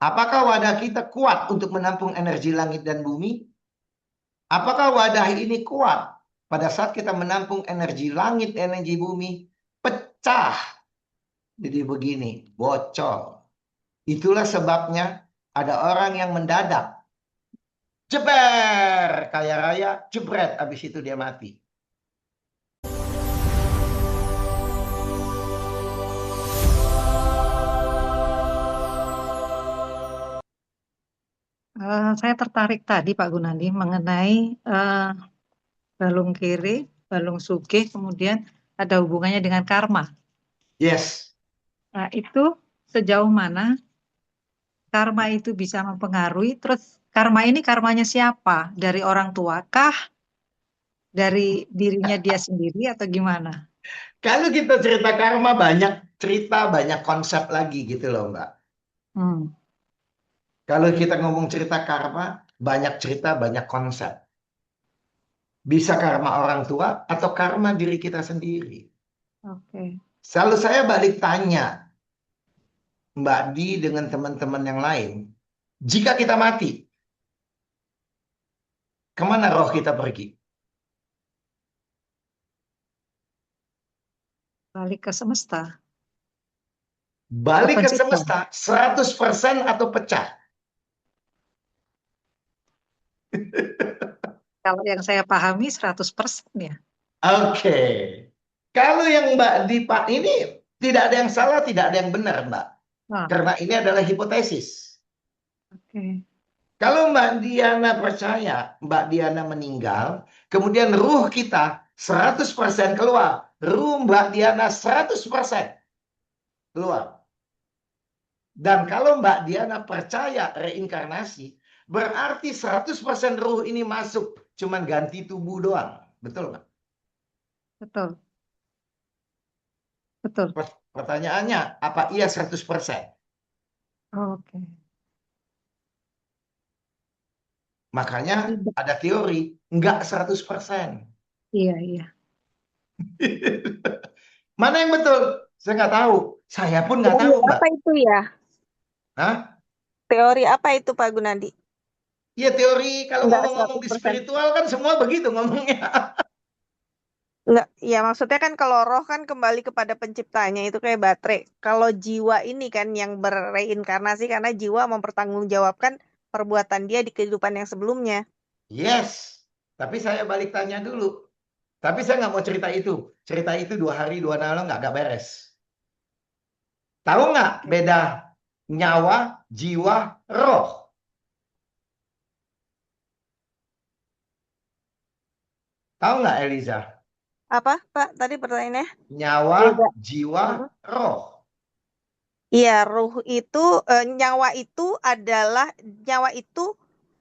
Apakah wadah kita kuat untuk menampung energi langit dan bumi? Apakah wadah ini kuat pada saat kita menampung energi langit, energi bumi? Pecah. Jadi begini, bocor. Itulah sebabnya ada orang yang mendadak. Jeber, kaya raya, jebret, habis itu dia mati. Saya tertarik tadi Pak Gunandi mengenai eh, balung kiri, balung sugih, kemudian ada hubungannya dengan karma. Yes. Nah, itu sejauh mana karma itu bisa mempengaruhi, terus karma ini karmanya siapa? Dari orang tua kah? Dari dirinya dia sendiri atau gimana? Kalau kita cerita karma banyak cerita, banyak konsep lagi gitu loh Mbak. Hmm, Kalau kita ngomong cerita karma, banyak cerita, banyak konsep. Bisa karma orang tua atau karma diri kita sendiri. oke. Selalu saya balik tanya Mbak Di dengan teman-teman yang lain. Jika kita mati, kemana roh kita pergi? Balik ke semesta, ke Balik ke pencipta. semesta 100% atau pecah? Kalau yang saya pahami 100% ya. Oke. Kalau yang Mbak Di Pak ini tidak ada yang salah, tidak ada yang benar Mbak. Nah, Karena ini adalah hipotesis. oke. Kalau Mbak Diana percaya Mbak Diana meninggal, kemudian ruh kita 100% keluar. Ruh Mbak Diana 100% keluar. Dan kalau Mbak Diana percaya reinkarnasi, berarti 100% ruh ini masuk. Cuman ganti tubuh doang. Betul nggak? Betul, betul. Pertanyaannya, apa iya 100%? Oke. Makanya Tidak. ada teori, nggak 100%. Iya, iya. Mana yang betul? Saya nggak tahu. Saya pun nggak Teori tahu, Mbak. apa itu ya? Hah? Teori apa itu Pak Gunandi? Iya teori kalau Enggak ngomong-ngomong di 100%. spiritual kan semua begitu ngomongnya. Enggak, ya maksudnya kan kalau roh kan kembali kepada penciptanya itu kayak baterai. Kalau jiwa ini kan yang berreinkarnasi karena jiwa mempertanggungjawabkan perbuatan dia di kehidupan yang sebelumnya. Yes. Tapi saya balik tanya dulu. Tapi saya nggak mau cerita itu. Cerita itu 2 hari 2 malam nggak beres. Tahu nggak Oke. beda nyawa, jiwa, roh? Tahu nggak Eliza? Apa Pak tadi pertanyaannya? Nyawa, Beda. jiwa, Mhm. roh. Iya, ruh itu nyawa itu adalah nyawa itu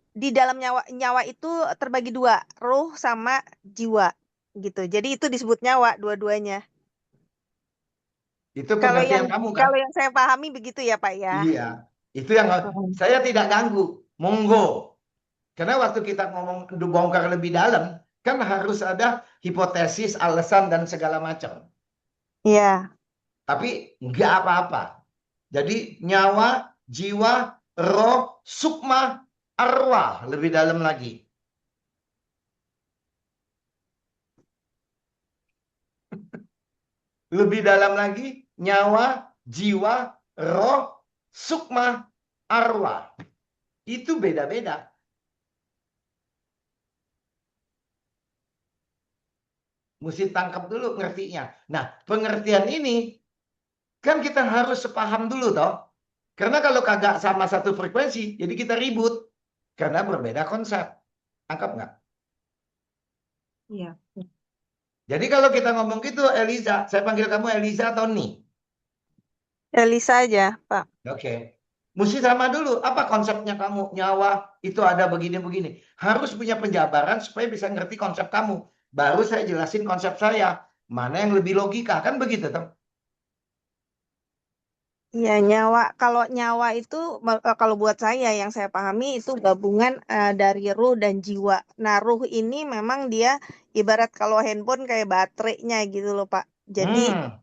di dalam nyawa nyawa itu terbagi dua, ruh sama jiwa gitu. Jadi itu disebut nyawa dua-duanya. Itu Kalau yang pengertian kamu kan? kalau yang saya pahami begitu ya Pak ya. Iya. Itu yang Mhm. saya tidak ganggu. Monggo. Karena waktu kita ngomong bongkar lebih dalam, kan harus ada hipotesis, alasan, dan segala macam. Iya, Tapi nggak apa-apa. Jadi nyawa, jiwa, roh, sukma, arwah lebih dalam lagi. Lebih dalam lagi, nyawa, jiwa, roh, sukma, arwah. Itu beda-beda. Mesti tangkap dulu ngertinya. Nah, pengertian ini kan kita harus sepaham dulu toh. Karena kalau kagak sama satu frekuensi, jadi kita ribut. Karena berbeda konsep. Tangkap nggak? Iya. Jadi kalau kita ngomong gitu, Eliza, saya panggil kamu Eliza atau Ni? Elisa aja Pak. Oke. Mesti sama dulu. Apa konsepnya kamu? Nyawa itu ada begini-begini. Harus punya penjabaran supaya bisa ngerti konsep kamu. Baru saya jelasin konsep saya. Mana yang lebih logika. Kan begitu, toh? Iya, nyawa. Kalau nyawa itu kalau buat saya yang saya pahami itu gabungan dari ruh dan jiwa. Nah, ruh ini memang dia ibarat kalau handphone kayak baterainya gitu loh Pak. Jadi Hmm.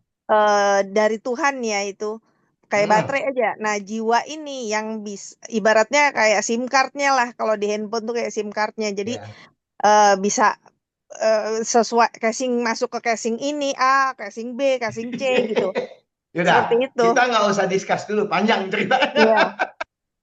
dari Tuhan ya itu. kayak Hmm. baterai aja. Nah, jiwa ini yang ibaratnya kayak SIM cardnya lah. Kalau di handphone tuh kayak SIM cardnya. Jadi Ya. bisa sesuai casing, masuk ke casing ini A, casing B, casing C gitu. Seperti Yaudah, itu. kita nggak usah discuss dulu, panjang ceritanya. Iya.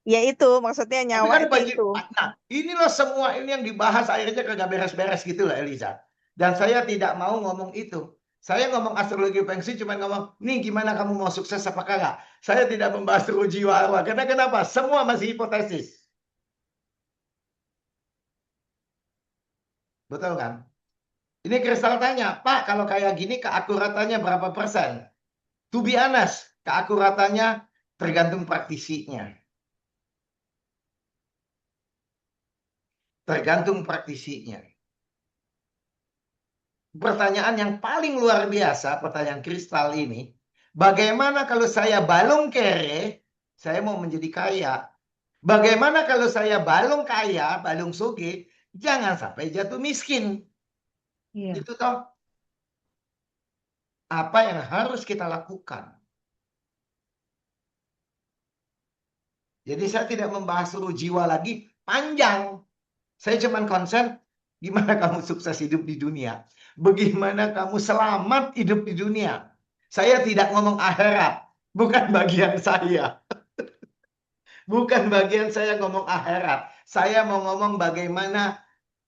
Ya itu maksudnya Tapi nyawa kan itu itu. nah, ini loh semua ini yang dibahas akhirnya kagak beres-beres gitu loh, Eliza. Dan saya tidak mau ngomong itu. Saya ngomong astrologi Feng Shui cuma ngomong, nih gimana kamu mau sukses apa kagak? Saya tidak membahas ruh jiwa arwah. Karena kenapa? Semua masih hipotesis. Betul kan? Ini Kristal tanya, Pak, kalau kayak gini keakuratannya berapa persen? To be honest, keakuratannya tergantung praktisinya. Tergantung praktisinya. Pertanyaan yang paling luar biasa, pertanyaan Kristal ini, bagaimana kalau saya balong kere, saya mau menjadi kaya? Bagaimana kalau saya balong kaya, balong soge, jangan sampai jatuh miskin? Iya. Itu toh apa yang harus kita lakukan. Jadi saya tidak membahas seluruh jiwa lagi, panjang. Saya cuma konsen gimana kamu sukses hidup di dunia. Bagaimana kamu selamat hidup di dunia. Saya tidak ngomong akhirat. Bukan bagian saya. Bukan bagian saya ngomong akhirat. Saya mau ngomong bagaimana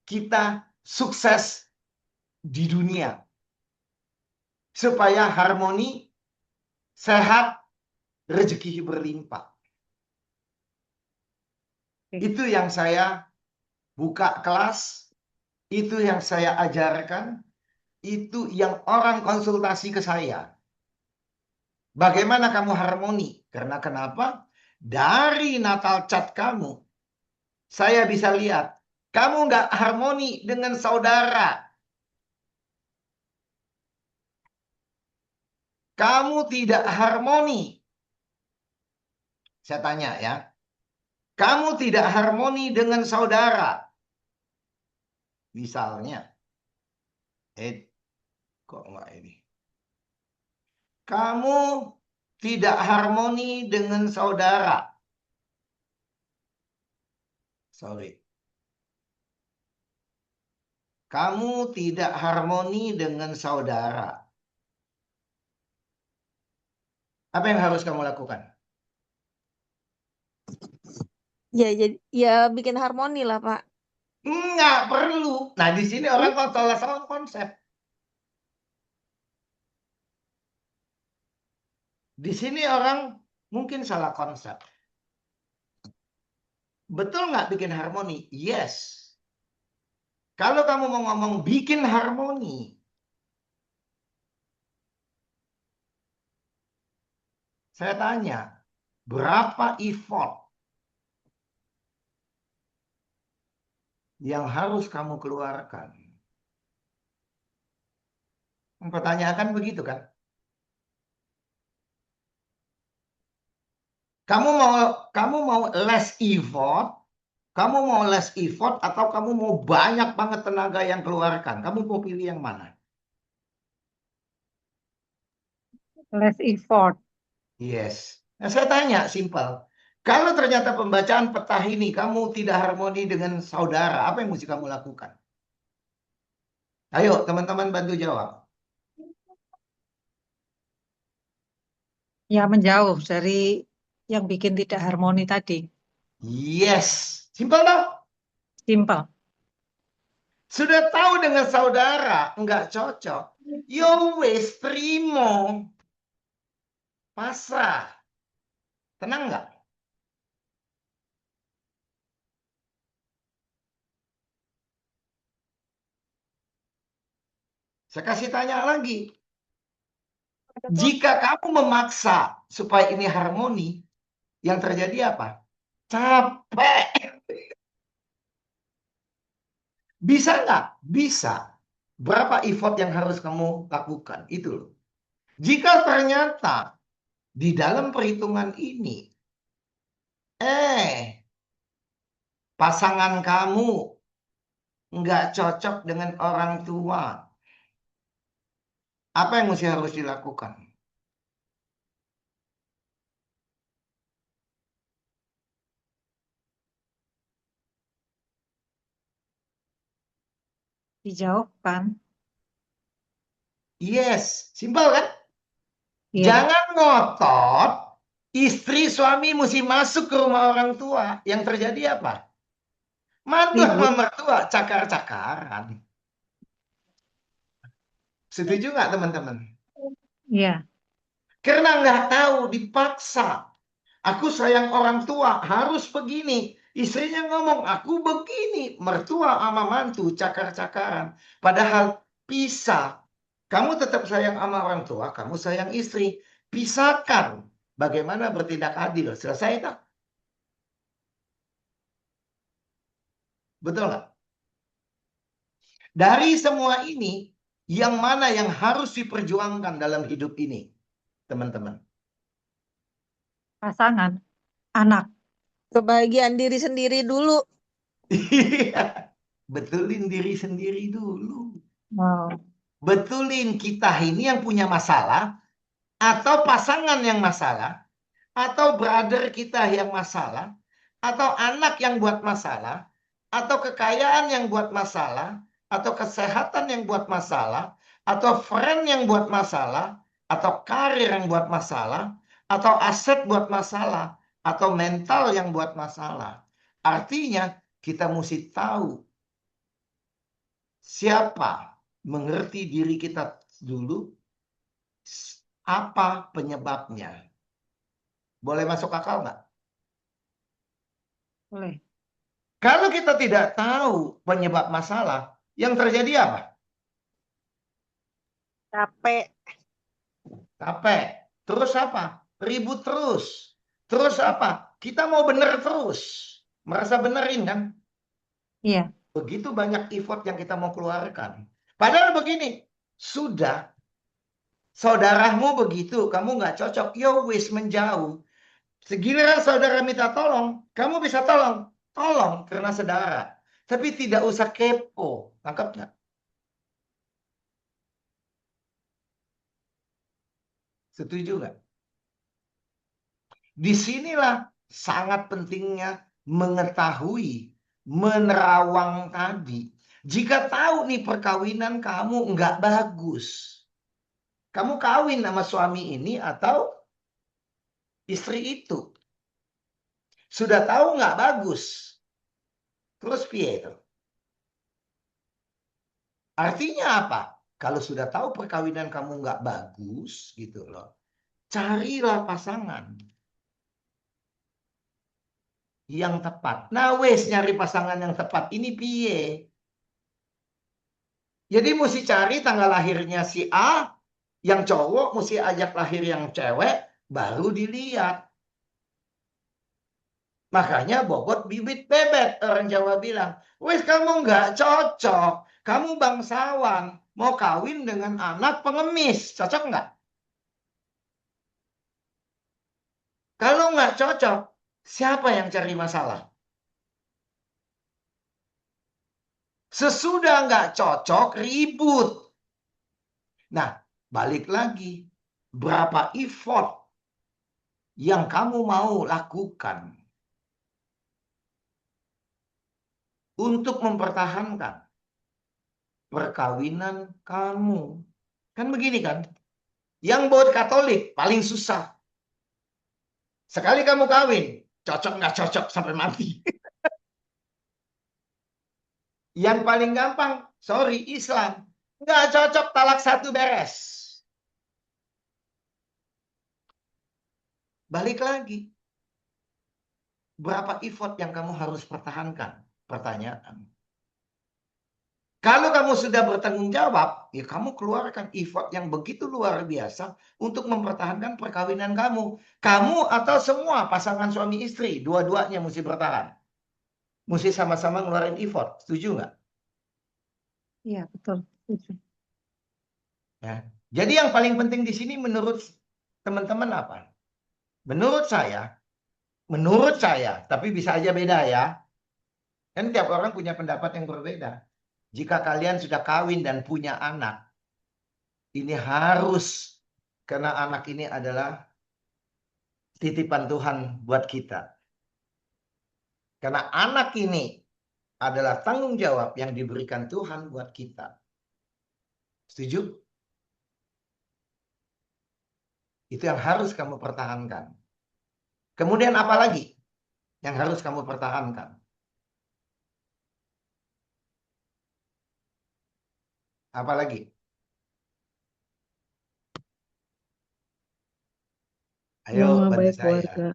kita sukses di dunia. Supaya harmoni, sehat, rezeki berlimpah. Itu yang saya buka kelas. Itu yang saya ajarkan. Itu yang orang konsultasi ke saya. Bagaimana kamu harmoni? Karena kenapa? Dari natal chat kamu, saya bisa lihat kamu nggak harmoni dengan saudara. Kamu tidak harmoni. Saya tanya ya. Kamu tidak harmoni dengan saudara. Misalnya, kok nggak ini? Kamu tidak harmoni dengan saudara. Sorry. Kamu tidak harmoni dengan saudara. Apa yang harus kamu lakukan? Ya jadi ya bikin harmoni lah, Pak. Nggak perlu. Nah, di sini orang kok salah konsep. Di sini orang mungkin salah konsep. Betul nggak bikin harmoni? Yes. Kalau kamu mau ngomong bikin harmoni, saya tanya, berapa effort yang harus kamu keluarkan? Pertanyaan begitu kan? Kamu mau less effort, kamu mau less effort atau kamu mau banyak banget tenaga yang keluarkan? Kamu mau pilih yang mana? Less effort. Yes. Nah, saya tanya simpel. Kalau ternyata pembacaan peta ini kamu tidak harmoni dengan saudara, apa yang mesti kamu lakukan? Ayo, teman-teman bantu jawab. Ya menjauh dari yang bikin tidak harmoni tadi. Yes. Simpel dong. Simpel. Sudah tahu dengan saudara, nggak cocok. Yo wes, terima. Pasrah. Tenang nggak? Saya kasih tanya lagi. Jika kamu memaksa supaya ini harmoni, yang terjadi apa? Capek. Bisa nggak? Bisa. Berapa effort yang harus kamu lakukan? Itu loh. Jika ternyata di dalam perhitungan ini, pasangan kamu nggak cocok dengan orang tua, apa yang mesti harus dilakukan? Dijauhkan. Yes, simpel kan? Iya. Jangan ngotot, istri suami mesti masuk ke rumah orang tua. Yang terjadi apa? Mantu sama Ribut. mertua cakar-cakaran. Setuju nggak teman-teman? Iya. Karena nggak tahu, dipaksa. Aku sayang orang tua, harus begini. Istrinya ngomong, aku begini. Mertua sama mantu cakar-cakaran. Padahal pisah. Kamu tetap sayang sama orang tua, kamu sayang istri. Pisahkan. Bagaimana bertindak adil. Selesai tak? Betul nggak? Dari semua ini, yang mana yang harus diperjuangkan dalam hidup ini, teman-teman? Pasangan. Anak. Kebahagiaan diri sendiri dulu. Iya, betulin diri sendiri dulu. Wow. Betulin kita ini yang punya masalah, atau pasangan yang masalah, atau brother kita yang masalah, atau anak yang buat masalah, atau kekayaan yang buat masalah, atau kesehatan yang buat masalah, atau friend yang buat masalah, atau karir yang buat masalah, atau aset buat masalah, atau mental yang buat masalah. Artinya kita mesti tahu siapa, mengerti diri kita dulu, apa penyebabnya. Boleh masuk akal nggak? Boleh. Kalau kita tidak tahu penyebab masalah, yang terjadi apa? Capek. Capek. Terus apa? Ribut terus. Terus apa? Kita mau bener terus. Merasa benerin kan? Iya. Begitu banyak effort yang kita mau keluarkan. Padahal begini, sudah saudaramu begitu, kamu nggak cocok, yo wis menjauh. Segiliran saudara minta tolong, kamu bisa tolong. Tolong karena saudara. Tapi tidak usah kepo. Tangkap nggak? Setuju nggak? Disinilah sangat pentingnya mengetahui, menerawang tadi. Jika tahu nih perkawinan kamu nggak bagus. Kamu kawin sama suami ini atau istri itu. Sudah tahu nggak bagus. Terus piye itu? Artinya apa? Kalau sudah tahu perkawinan kamu nggak bagus gitu loh. Carilah pasangan yang tepat. Nah wes nyari pasangan yang tepat ini piye? Jadi mesti cari tanggal lahirnya si A, yang cowok mesti ajak lahir yang cewek, baru dilihat. Makanya bobot bibit bebek, orang Jawa bilang. Wes kamu nggak cocok, kamu bangsawan, mau kawin dengan anak pengemis, cocok nggak? Kalau nggak cocok, siapa yang cari masalah? Sesudah nggak cocok, ribut. Nah, balik lagi. Berapa effort yang kamu mau lakukan untuk mempertahankan perkawinan kamu? Kan begini kan? Yang buat Katolik paling susah. Sekali kamu kawin, cocok nggak cocok sampai mati. Yang paling gampang, sorry, Islam. Nggak cocok, talak satu beres. Balik lagi. Berapa effort yang kamu harus pertahankan? Pertanyaan. Kalau kamu sudah bertanggung jawab, ya kamu keluarkan effort yang begitu luar biasa untuk mempertahankan perkawinan kamu. Kamu atau semua pasangan suami istri, dua-duanya mesti bertahan. Mesti sama-sama ngeluarin effort. Setuju nggak? Iya, betul. Setuju. Ya. Jadi yang paling penting di sini menurut teman-teman apa? Menurut saya, tapi bisa aja beda ya. Kan tiap orang punya pendapat yang berbeda. Jika kalian sudah kawin dan punya anak, ini harus, karena anak ini adalah titipan Tuhan buat kita. Karena anak ini adalah tanggung jawab yang diberikan Tuhan buat kita. Setuju? Itu yang harus kamu pertahankan. Kemudian apa lagi yang harus kamu pertahankan? Apa lagi? Ayo Nama bantu baik saya. keluarga.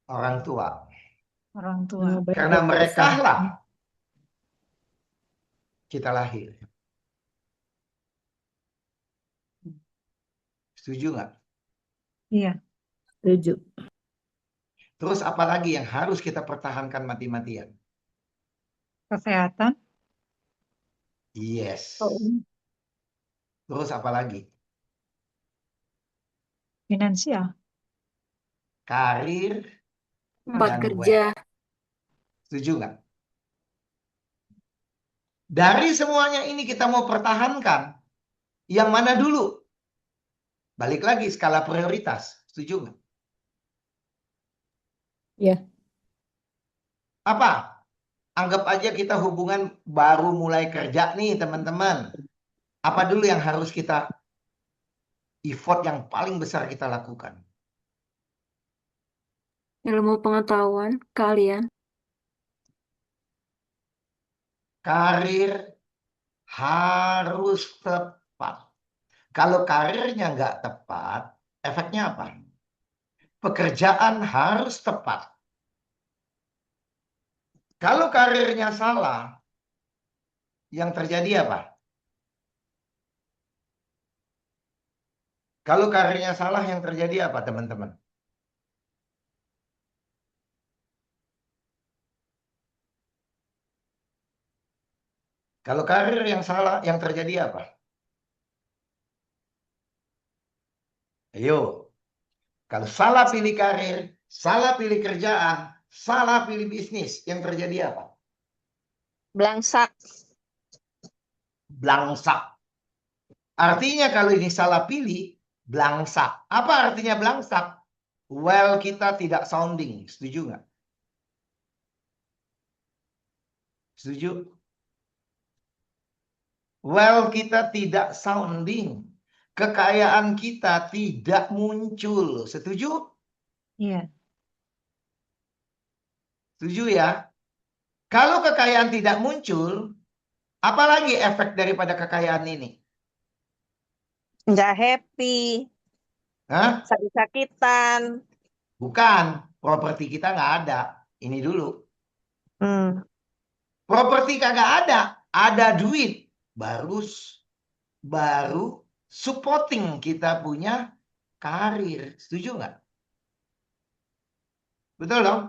Orang tua. Orang tua. Nama baik Karena keluarga mereka besar. lah kita lahir. Setuju nggak? Iya. Setuju. Terus apa lagi yang harus kita pertahankan mati-matian? Kesehatan. Yes. Oh, Terus apa lagi? finansial. Karir Tempat dan kerja. wealth. Setuju nggak? Dari semuanya ini kita mau pertahankan. Yang mana dulu? Balik lagi skala prioritas. Setuju nggak? Ya. Apa? Anggap aja kita hubungan baru mulai kerja nih teman-teman. Apa dulu yang harus kita effort yang paling besar kita lakukan? Ilmu pengetahuan kalian. Karir harus tepat. Kalau karirnya nggak tepat, efeknya apa? Pekerjaan harus tepat. Kalau karirnya salah, yang terjadi apa? Kalau karirnya salah, yang terjadi apa, teman-teman? Kalau karir yang salah, yang terjadi apa? Ayo. Kalau salah pilih karir, salah pilih kerjaan, salah pilih bisnis, yang terjadi apa? Belangsak. Blangsak. Artinya kalau ini salah pilih, blangsak. Apa artinya blangsak? Well, kita tidak sounding. Setuju nggak? Setuju? Well, kita tidak sounding. Kekayaan kita tidak muncul. Setuju? Iya. Setuju ya? Kalau kekayaan tidak muncul, apalagi efek daripada kekayaan ini? Nggak happy. Hah? Sakit-sakitan. Bukan. Properti kita nggak ada. Ini dulu. Properti kagak ada. Ada duit. Baru supporting kita punya karir. Setuju nggak? Betul dong?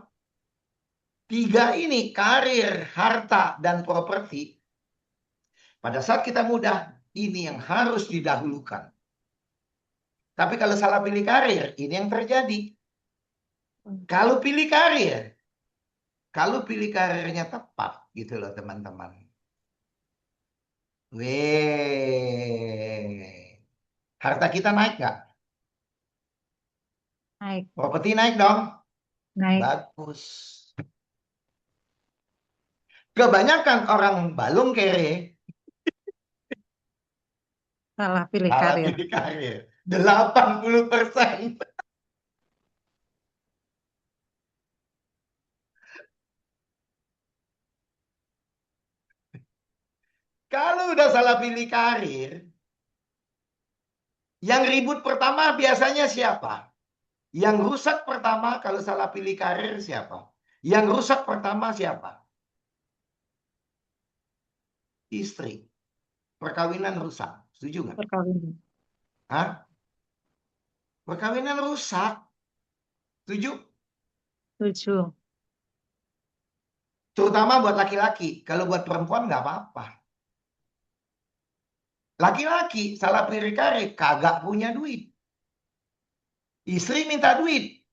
3 ini, karir, harta, dan properti. Pada saat kita muda, ini yang harus didahulukan. Tapi kalau salah pilih karir, ini yang terjadi. Kalau pilih karirnya tepat, gitu loh teman-teman. Harta kita naik nggak? Naik. Properti naik dong? Naik. Bagus. Kebanyakan orang balung kere Salah pilih salah karir. pilih karir. 80%. Kalau udah salah pilih karir, yang ribut pertama biasanya siapa? Yang rusak pertama kalau salah pilih karir siapa? Yang rusak pertama siapa? Istri. Perkawinan rusak. Setuju nggak? Perkawinan. Hah? Perkawinan rusak. Setuju? Setuju. Terutama buat laki-laki. Kalau buat perempuan nggak apa-apa. Laki-laki salah pilih karir, kagak punya duit. Istri minta duit.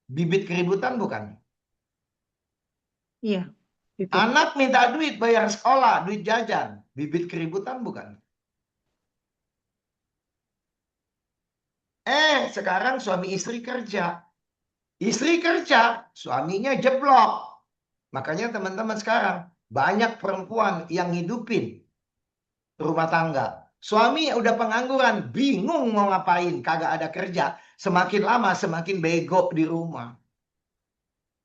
Bibit keributan bukan? Iya. Itu. Anak minta duit bayar sekolah, duit jajan. Bibit keributan bukan? Sekarang suami istri kerja. Istri kerja, suaminya jeblok. Makanya teman-teman sekarang banyak perempuan yang ngidupin rumah tangga. Suami udah pengangguran, bingung mau ngapain, kagak ada kerja. Semakin lama semakin bego di rumah.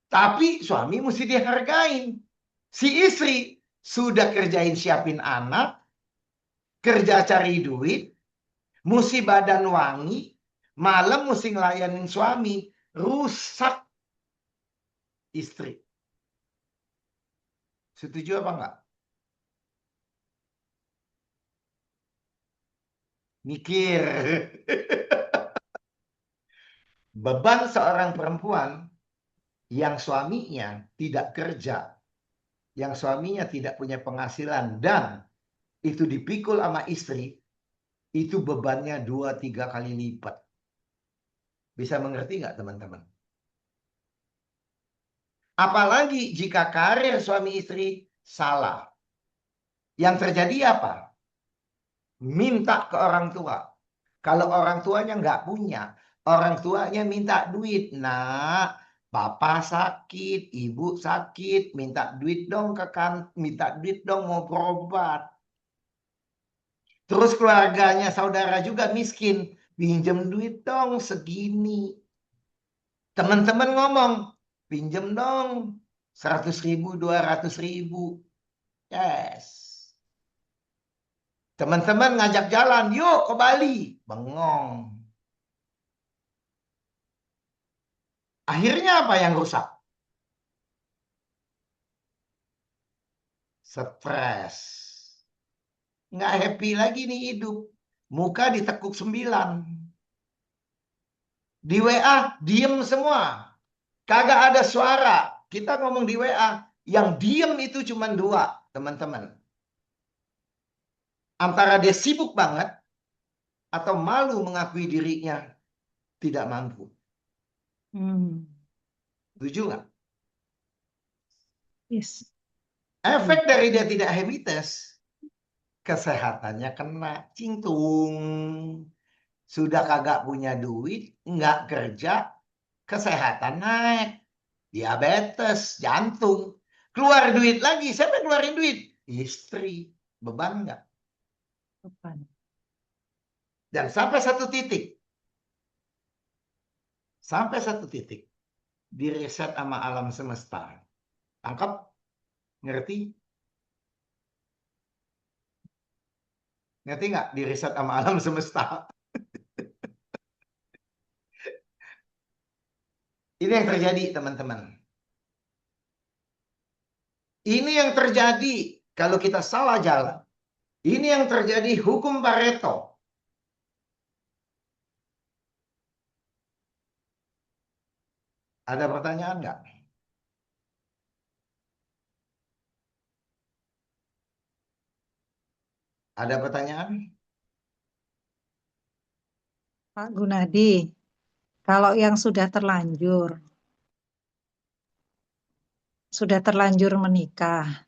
Tapi suami mesti dihargain. Si istri sudah kerjain siapin anak, kerja cari duit, mesti badan wangi, malam mesti ngelayanin suami, rusak istri. Setuju apa enggak? Mikir. Beban seorang perempuan yang suaminya tidak kerja, yang suaminya tidak punya penghasilan, dan itu dipikul sama istri, itu bebannya 2-3 kali lipat. Bisa mengerti nggak teman-teman? Apalagi jika karir suami istri salah. Yang terjadi apa? Minta ke orang tua. Kalau orang tuanya nggak punya, orang tuanya minta duit. Nah, papa sakit, ibu sakit, minta duit dong minta duit dong mau berobat. Terus keluarganya saudara juga miskin, pinjem duit dong segini. Teman-teman ngomong, pinjem dong 100.000, 200.000. Yes. Teman-teman ngajak jalan, yuk ke Bali. Bengong. Akhirnya apa yang rusak? Stres. Nggak happy lagi nih hidup. Muka ditekuk 9. Di WA, diem semua. Kagak ada suara. Kita ngomong di WA, yang diem itu cuma 2, teman-teman. Antara dia sibuk banget, atau malu mengakui dirinya tidak mampu. Setuju nggak? Yes. Efek dari dia tidak happy test, kesehatannya kena cintung. Sudah kagak punya duit, nggak kerja, kesehatan naik. Diabetes, jantung. Keluar duit lagi, siapa yang keluarin duit? Istri. Beban nggak? Beban. Dan sampai satu titik, direset sama alam semesta. Tangkap? Ngerti? Ngerti nggak direset sama alam semesta? Ini yang terjadi, teman-teman. Ini yang terjadi kalau kita salah jalan. Ini yang terjadi hukum Pareto. Ada pertanyaan nggak? Ada pertanyaan? Pak Gunadi, kalau yang sudah terlanjur menikah,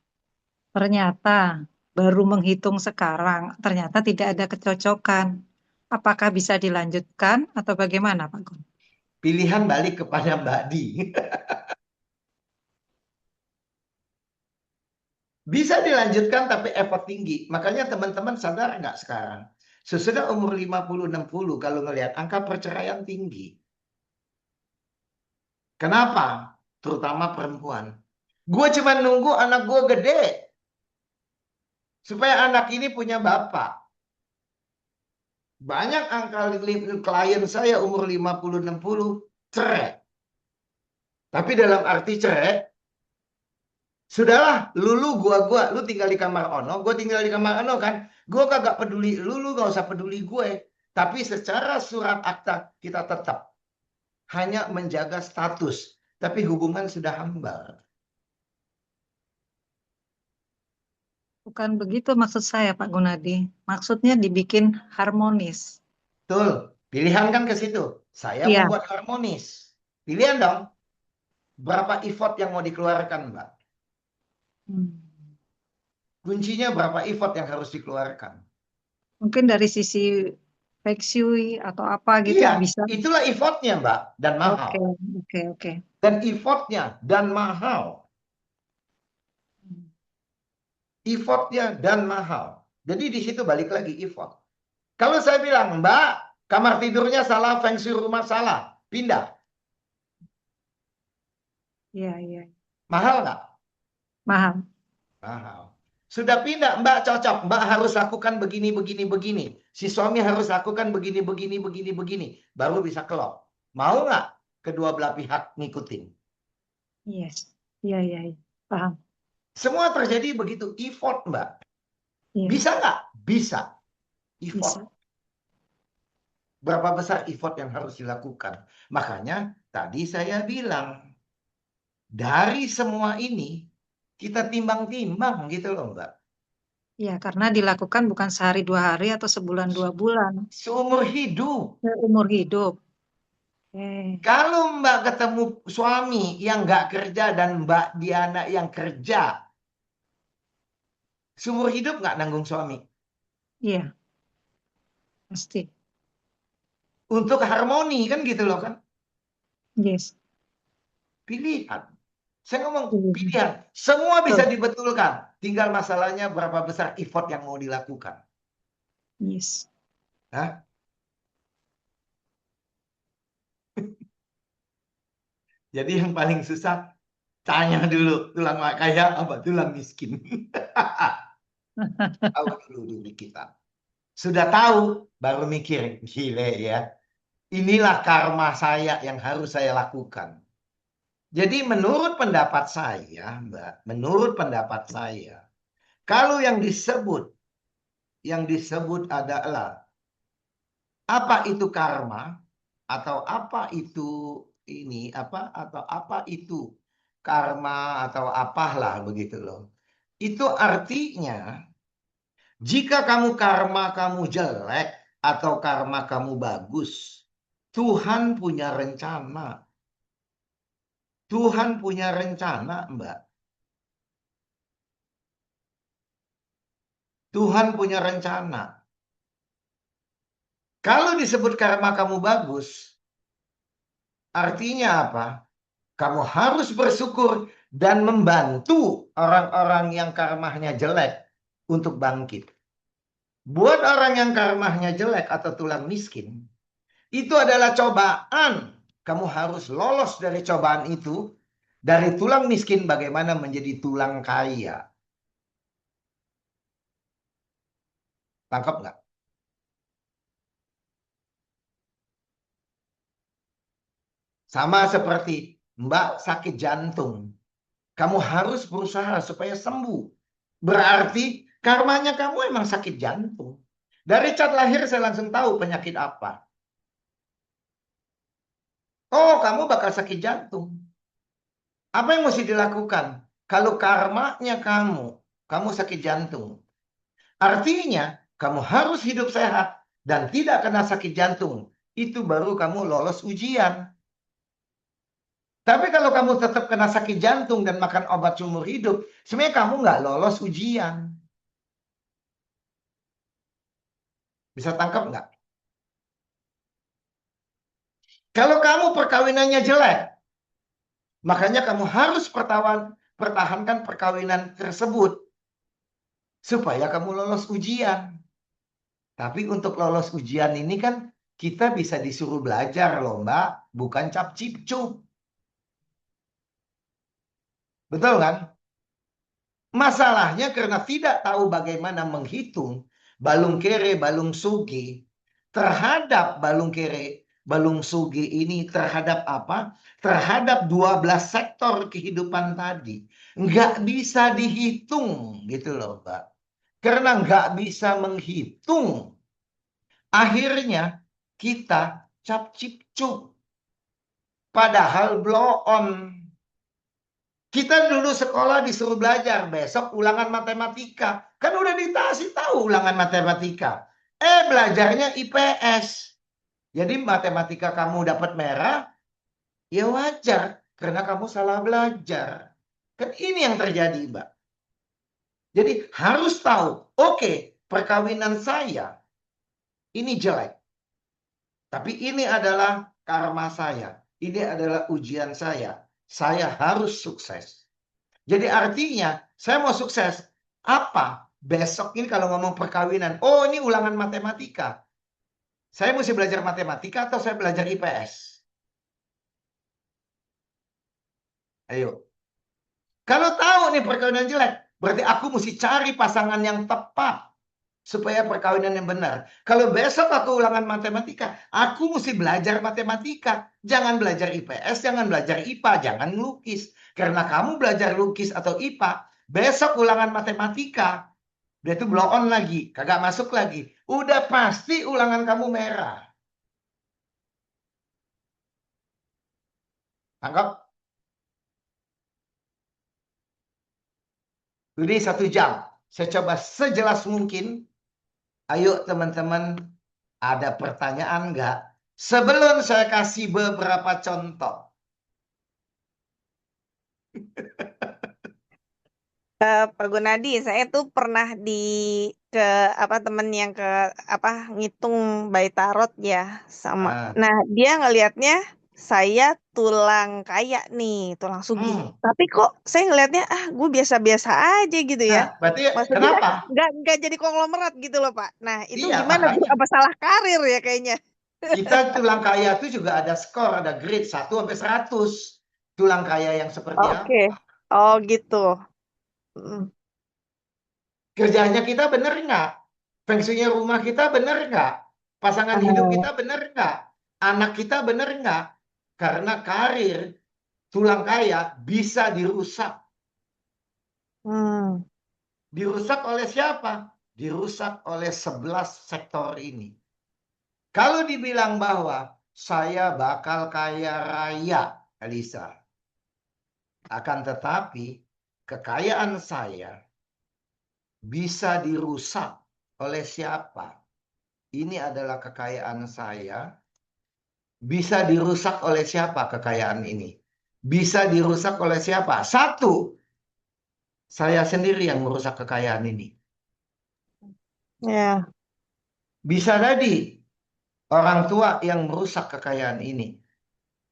ternyata baru menghitung sekarang, ternyata tidak ada kecocokan. Apakah bisa dilanjutkan atau bagaimana, Pak Gun? Pilihan balik kepada Mbak Di. Bisa dilanjutkan tapi effort tinggi. Makanya teman-teman sadar nggak sekarang? Sesudah umur 50-60 kalau ngelihat angka perceraian tinggi. Kenapa? Terutama perempuan. Gue cuma nunggu anak gue gede. Supaya anak ini punya bapak. Banyak angka klien saya umur 50-60 cerai. Tapi dalam arti cerai, sudahlah, lu tinggal di kamar Ono, gue tinggal di kamar Ono kan. Gue kagak peduli, lu gak usah peduli gue. Tapi secara surat akta kita tetap hanya menjaga status. Tapi hubungan sudah hambar. Bukan begitu maksud saya, Pak Gunadi. Maksudnya dibikin harmonis. Betul, pilihan kan ke situ. Saya Iya. membuat harmonis. Pilihan dong. Berapa effort yang mau dikeluarkan, Mbak? Kuncinya berapa effort yang harus dikeluarkan? Mungkin dari sisi feng shui atau apa gitu Iya, bisa. itulah effortnya, Mbak, dan mahal. Oke. Dan effortnya dan mahal. effortnya dan mahal. Jadi di situ balik lagi effort. Kalau saya bilang, Mbak, kamar tidurnya salah, feng shui rumah salah, pindah. Iya. Mahal nggak? Mahal. Mahal. Sudah pindah, Mbak cocok. Mbak harus lakukan begini, begini, begini. Si suami harus lakukan begini, begini, begini, begini. Baru bisa kelop. Mau nggak kedua belah pihak ngikutin? Yes. Iya. Paham. Semua terjadi begitu. Effort, Mbak. Iya, Bisa nggak? Bisa. Effort. bisa. Berapa besar effort yang harus dilakukan? Makanya tadi saya bilang, dari semua ini, kita timbang-timbang gitu loh, Mbak. Ya, karena dilakukan bukan sehari 2 hari atau sebulan 2 bulan. Seumur hidup. Seumur hidup. Oke. Kalau Mbak ketemu suami yang nggak kerja dan Mbak Diana yang kerja, seumur hidup nggak nanggung suami? Iya, pasti. Untuk harmoni kan gitu loh kan? Yes. Pilihan. Saya ngomong Iya. pilihan. Semua bisa Betul. dibetulkan. Tinggal masalahnya berapa besar effort yang mau dilakukan. Yes. Hah? Jadi yang paling susah, tanya dulu tulang kaya apa tulang miskin. Tahu dulu diri kita. Sudah tahu, baru mikir, gile ya. Inilah karma saya yang harus saya lakukan. Jadi menurut pendapat saya, Mbak, menurut pendapat saya, kalau yang disebut adalah apa itu karma atau apa itu ini atau apa itu karma atau apalah begitu loh. Itu artinya jika karma kamu jelek atau karma kamu bagus, Tuhan punya rencana. Tuhan punya rencana, Mbak. Tuhan punya rencana. Kalau disebut karma kamu bagus, artinya apa? Kamu harus bersyukur dan membantu orang-orang yang karmanya jelek untuk bangkit. Buat orang yang karmanya jelek atau tulang miskin, itu adalah cobaan. Kamu harus lolos dari cobaan itu. Dari tulang miskin bagaimana menjadi tulang kaya. Tangkap nggak? Sama seperti Mbak sakit jantung. Kamu harus berusaha supaya sembuh. Berarti karmanya kamu emang sakit jantung. Dari cat lahir saya langsung tahu penyakit apa. Oh, kamu bakal sakit jantung. Apa yang mesti dilakukan? Kalau karmanya kamu sakit jantung. Artinya, kamu harus hidup sehat dan tidak kena sakit jantung. Itu baru kamu lolos ujian. Tapi kalau kamu tetap kena sakit jantung dan makan obat seumur hidup, sebenarnya kamu nggak lolos ujian. Bisa tangkap nggak? Kalau kamu perkawinannya jelek, makanya kamu harus pertahankan perkawinan tersebut. Supaya kamu lolos ujian. Tapi untuk lolos ujian ini kan kita bisa disuruh belajar loh Mbak. Bukan cap cip cup. Betul kan? Masalahnya karena tidak tahu bagaimana menghitung balung kere, balung sugi terhadap balung kere, balung sugi ini terhadap apa? Terhadap 12 sektor kehidupan tadi. Nggak bisa dihitung gitu loh Mbak. Karena nggak bisa menghitung. Akhirnya kita cap cip cup. Padahal blow on. Kita dulu sekolah disuruh belajar, besok ulangan matematika. Kan udah dikasih tahu ulangan matematika. Belajarnya IPS. Jadi matematika kamu dapat merah, ya wajar. Karena kamu salah belajar. Kan ini yang terjadi, Mbak. Jadi harus tahu, oke, perkawinan saya ini jelek. Tapi ini adalah karma saya. Ini adalah ujian saya. Saya harus sukses. Jadi artinya saya mau sukses. Apa? Besok ini kalau ngomong perkawinan, oh ini ulangan matematika. Saya mesti belajar matematika atau saya belajar IPS? Ayo. Kalau tahu nih perkawinan jelek, berarti aku mesti cari pasangan yang tepat supaya perkawinan yang benar. Kalau besok aku ulangan matematika, aku mesti belajar matematika. Jangan belajar IPS, jangan belajar IPA, jangan lukis. Karena kamu belajar lukis atau IPA, besok ulangan matematika, dia tuh blow on lagi, kagak masuk lagi. Udah pasti ulangan kamu merah. Tangkap? Ini 1 jam. Saya coba sejelas mungkin. Ayo teman-teman, ada pertanyaan nggak? Sebelum saya kasih beberapa contoh. Pak Gunadi, saya tuh pernah ke temen yang ngitung bayi tarot ya sama. Ah, Nah, dia ngelihatnya saya tulang kaya nih, tulang sugih. hmm. Tapi kok saya ngelihatnya gue biasa-biasa aja gitu ya. Nah, berarti Maksudnya kenapa? nggak jadi konglomerat gitu loh, Pak. Nah, itu Iya, gimana Bu? makanya Apa salah karir ya kayaknya? kita tulang kaya itu juga ada skor, ada grade 1 sampai 100. Tulang kaya yang seperti Oke. apa? Oh, gitu. Mm. Kerjanya kita bener nggak? Feng shui-nya rumah kita bener nggak? Pasangan hidup Oh. kita bener nggak? Anak kita bener nggak? Karena karir tulang kaya bisa dirusak. Hmm. Dirusak oleh siapa? Dirusak oleh 11 sektor ini. Kalau dibilang bahwa saya bakal kaya raya, Elisa, akan tetapi kekayaan saya bisa dirusak oleh siapa? Ini adalah kekayaan saya. Bisa dirusak oleh siapa kekayaan ini? Bisa dirusak oleh siapa? Satu, saya sendiri yang merusak kekayaan ini. Ya. Bisa jadi orang tua yang merusak kekayaan ini.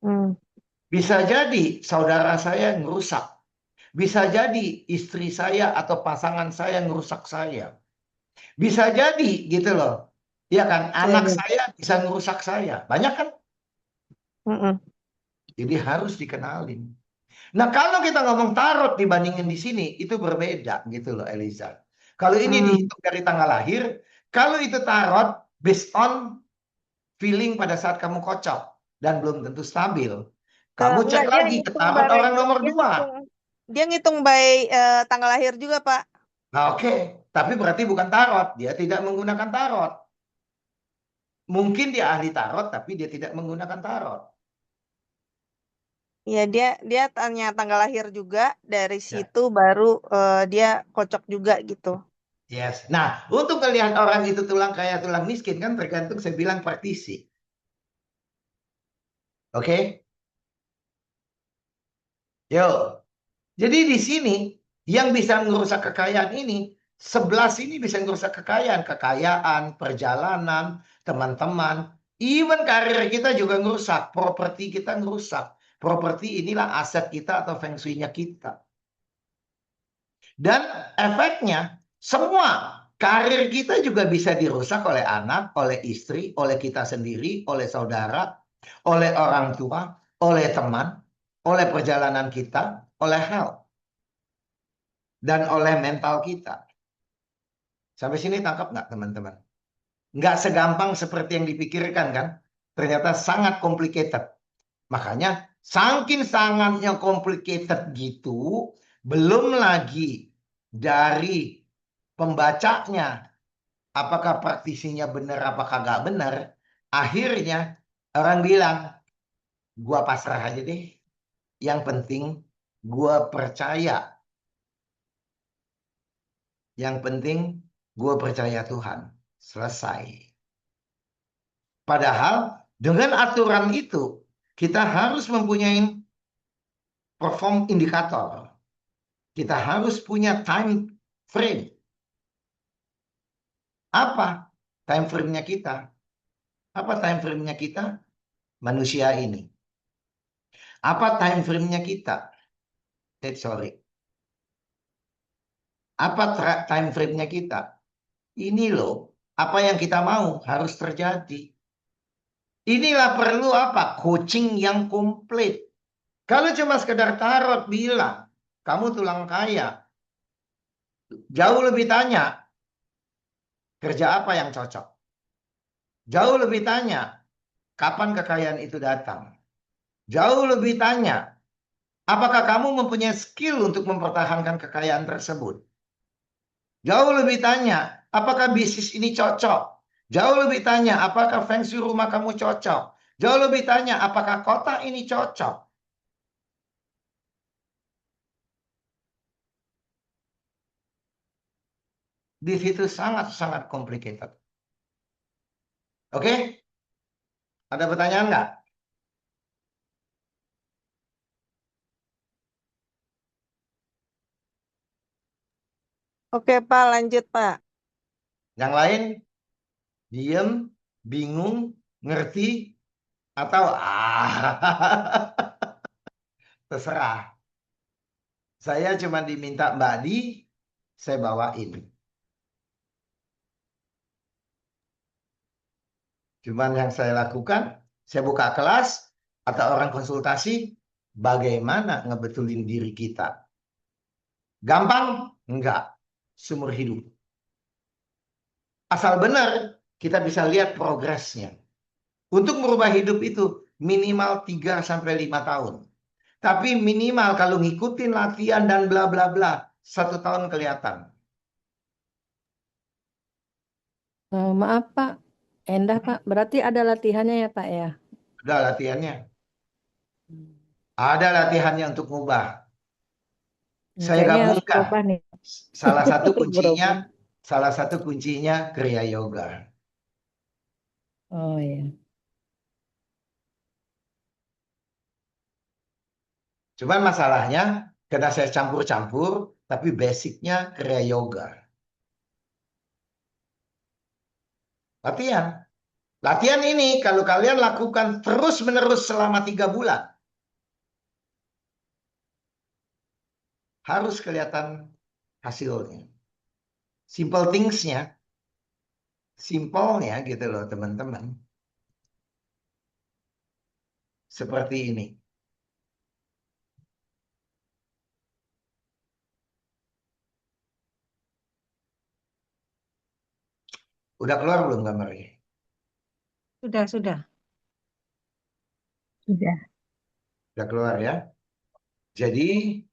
Hmm. Bisa jadi saudara saya yang merusak. Bisa jadi istri saya atau pasangan saya yang merusak saya. Bisa jadi gitu loh. Ya kan, anak Ya. saya bisa merusak saya. Banyak kan? Mm-mm. Jadi harus dikenalin. Nah, kalau kita ngomong tarot dibandingin di sini, itu berbeda gitu loh, Eliza. Kalau ini Hmm. dihitung dari tanggal lahir, kalau itu tarot based on feeling pada saat kamu kocok dan belum tentu stabil. Kamu cek Enggak, dia lagi ke ngitung tarot by orang nomor dia 2. ngitung dia ngitung by tanggal lahir juga, Pak. Nah, oke. Tapi berarti bukan tarot. Dia tidak menggunakan tarot. Mungkin dia ahli tarot, tapi dia tidak menggunakan tarot. Ya, dia tanya tanggal lahir juga, dari Ya. situ baru dia kocok juga gitu. Yes. Nah, untuk melihat orang itu tulang kaya, tulang miskin, kan tergantung saya bilang partisi. Oke? Yo. Jadi di sini yang bisa merusak kekayaan ini, 11 ini bisa merusak kekayaan. Kekayaan, perjalanan, teman-teman. Even karir kita juga ngerusak. Properti kita ngerusak. Properti inilah aset kita atau feng shui-nya kita. Dan efeknya semua karir kita juga bisa dirusak oleh anak, oleh istri, oleh kita sendiri, oleh saudara, oleh orang tua, oleh teman, oleh perjalanan kita, oleh health, dan oleh mental kita. Sampai sini tangkap nggak teman-teman? Nggak segampang seperti yang dipikirkan kan? Ternyata sangat complicated. Makanya saking sangatnya complicated gitu, belum lagi dari pembacanya, apakah praktisinya benar, apakah nggak benar, akhirnya orang bilang, gua pasrah aja deh. Yang penting gua percaya. Yang penting gua percaya Tuhan. Selesai. Padahal dengan aturan itu, kita harus mempunyai perform indikator. Kita harus punya time frame. Apa time frame-nya kita? Apa time frame-nya kita? Manusia ini. Apa time frame-nya kita? Sorry. Apa time frame-nya kita? Ini loh, apa yang kita mau harus terjadi. Inilah perlu apa? Coaching yang komplit. Kalau cuma sekedar tarot bilang, kamu tulang kaya, jauh lebih tanya, kerja apa yang cocok? Jauh lebih tanya, kapan kekayaan itu datang? Jauh lebih tanya, apakah kamu mempunyai skill untuk mempertahankan kekayaan tersebut? Jauh lebih tanya, apakah bisnis ini cocok? Jauh lebih tanya, apakah feng shui rumah kamu cocok? Jauh lebih tanya, apakah kota ini cocok? Di situ sangat-sangat complicated. Oke? Ada pertanyaan nggak? Oke, Pak, lanjut, Pak. Yang lain? Diem, bingung, ngerti, atau terserah. Saya cuma diminta Mbak Di, saya bawain. Cuman yang saya lakukan, saya buka kelas atau orang konsultasi, bagaimana ngebetulin diri kita. Gampang? Enggak. Seumur hidup. Asal benar, kita bisa lihat progresnya. Untuk merubah hidup itu minimal 3-5 tahun. Tapi minimal kalau ngikutin latihan dan bla bla bla, 1 tahun kelihatan. Maaf Pak, Endah Pak, berarti ada latihannya ya Pak ya? Udah latihannya. Ada latihannya untuk ngubah. Saya Kayaknya harus gabungkan. berubah nih. Salah satu Berubah. kuncinya Kriya Yoga. Oh ya. Cuman masalahnya karena saya campur-campur, tapi basicnya Kriya Yoga. Latihan. Latihan ini kalau kalian lakukan terus-menerus selama 3 bulan, harus kelihatan hasilnya. Simple things-nya, simpelnya gitu loh teman-teman. Seperti ini. Udah keluar belum gambarnya? Sudah, sudah. Sudah. Udah keluar ya. Jadi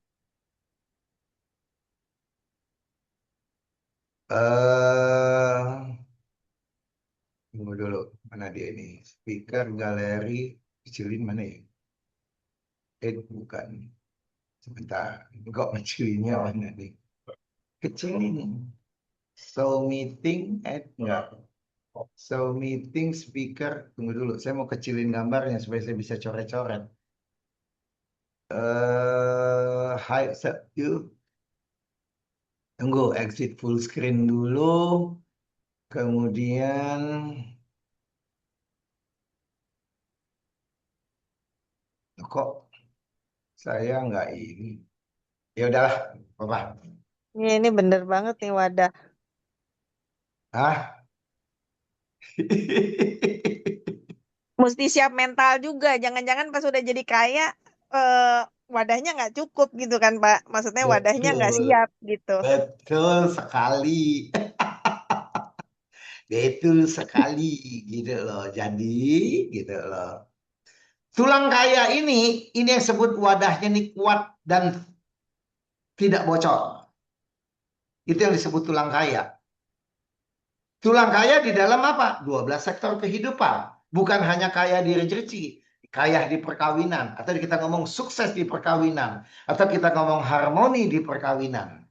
tunggu dulu, mana dia ini? Speaker, galeri, kecilin mana ya? Bukan. Sebentar, kok kecilinnya mana nih? Kecilin. So meeting, enggak. So meeting, speaker, tunggu dulu. Saya mau kecilin gambarnya supaya saya bisa coret-coret. Hi, tunggu, exit full screen dulu. Kemudian kok saya nggak ini. Ya udahlah, apa? Ini bener banget nih wadah. Hah? Mesti siap mental juga. Jangan-jangan pas udah jadi kaya, wadahnya nggak cukup gitu kan, Pak. Maksudnya wadahnya nggak Betul, siap gitu. betul sekali. Betul sekali gitu loh. Jadi gitu loh. Tulang kaya ini yang sebut wadahnya nih kuat dan tidak bocor. Itu yang disebut tulang kaya. Tulang kaya di dalam apa? 12 sektor kehidupan. Bukan hanya kaya di rezeki, kaya di perkawinan. Atau kita ngomong sukses di perkawinan. Atau kita ngomong harmoni di perkawinan.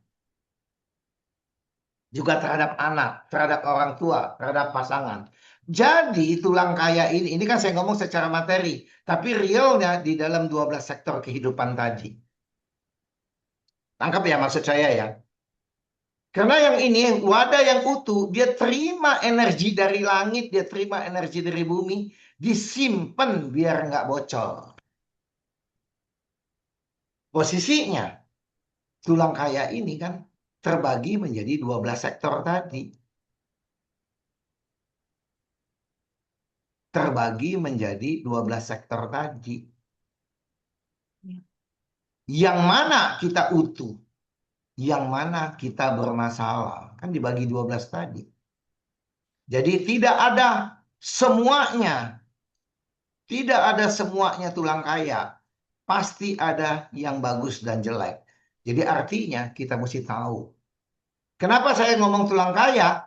Juga terhadap anak, terhadap orang tua, terhadap pasangan. Jadi tulang kaya ini kan saya ngomong secara materi. Tapi realnya di dalam 12 sektor kehidupan tadi. Tangkap ya maksud saya ya. Karena yang ini wadah yang utuh, dia terima energi dari langit, dia terima energi dari bumi, disimpan biar nggak bocor. Posisinya tulang kaya ini kan terbagi menjadi 12 sektor tadi. Terbagi menjadi 12 sektor tadi. Ya. Yang mana kita utuh, yang mana kita bermasalah. Kan dibagi 12 tadi. Jadi tidak ada semuanya. Tidak ada semuanya tulang kaya. Pasti ada yang bagus dan jelek. Jadi artinya kita mesti tahu. Kenapa saya ngomong tulang kaya?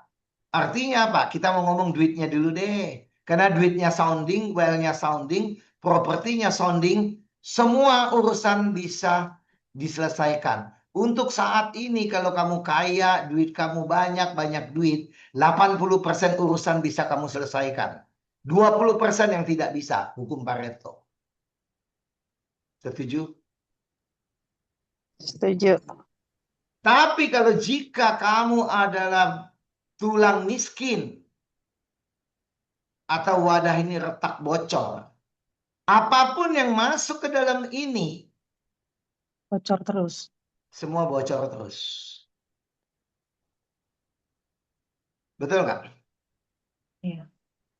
Artinya apa? Kita mau ngomong duitnya dulu deh. Karena duitnya sounding, well-nya sounding, propertinya sounding, semua urusan bisa diselesaikan. Untuk saat ini kalau kamu kaya, duit kamu banyak duit, 80% urusan bisa kamu selesaikan. 20% yang tidak bisa, hukum Pareto. Setuju? Setuju. Tapi kalau jika kamu adalah tulang miskin, atau wadah ini retak bocor, apapun yang masuk ke dalam ini, Bocor terus. semua bocor terus. Betul nggak? Iya.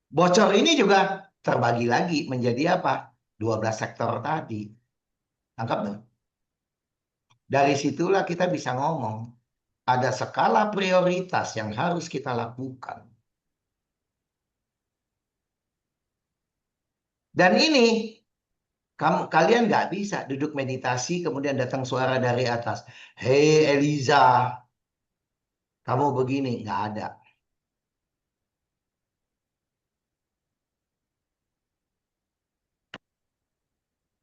Bocor ini juga terbagi lagi menjadi apa? 12 sektor tadi. Tangkap dong. Dari situlah kita bisa ngomong. Ada skala prioritas yang harus kita lakukan. Dan ini kalian nggak bisa duduk meditasi kemudian datang suara dari atas. Hei Eliza, kamu begini. Nggak ada.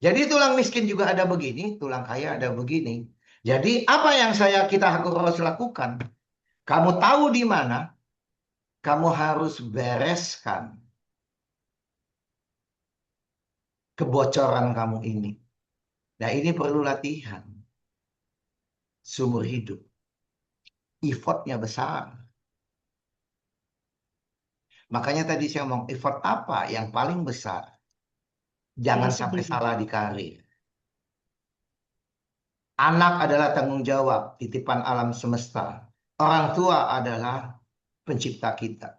Jadi tulang miskin juga ada begini, tulang kaya ada begini. Jadi apa yang kita harus lakukan? Kamu tahu di mana, kamu harus bereskan kebocoran kamu ini. Nah ini perlu latihan. Seumur hidup. Effortnya besar. Makanya tadi saya ngomong, effort apa yang paling besar? Jangan Diri sampai sendiri. salah di karir. Anak adalah tanggung jawab, titipan alam semesta. Orang tua adalah pencipta kita.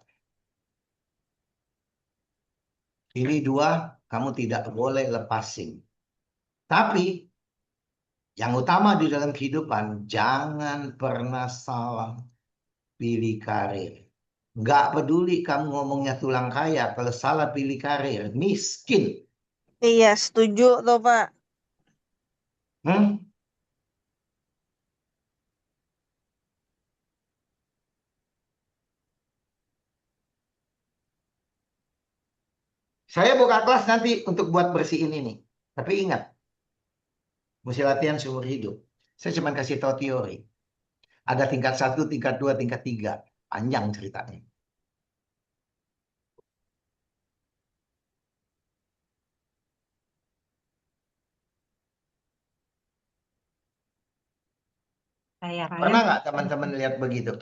Ini dua, kamu tidak boleh lepasin. Tapi, yang utama di dalam kehidupan, jangan pernah salah pilih karir. Nggak peduli kamu ngomongnya tulang kaya, kalau salah pilih karir, miskin. Iya, setuju tuh, Pak. Hmm? Saya buka kelas nanti untuk buat bersihin ini. Tapi ingat, mesti latihan seumur hidup. Saya cuma kasih tahu teori. Ada tingkat 1, tingkat 2, tingkat 3. Panjang ceritanya. Kaya raya. Pernah nggak teman-teman lihat begitu?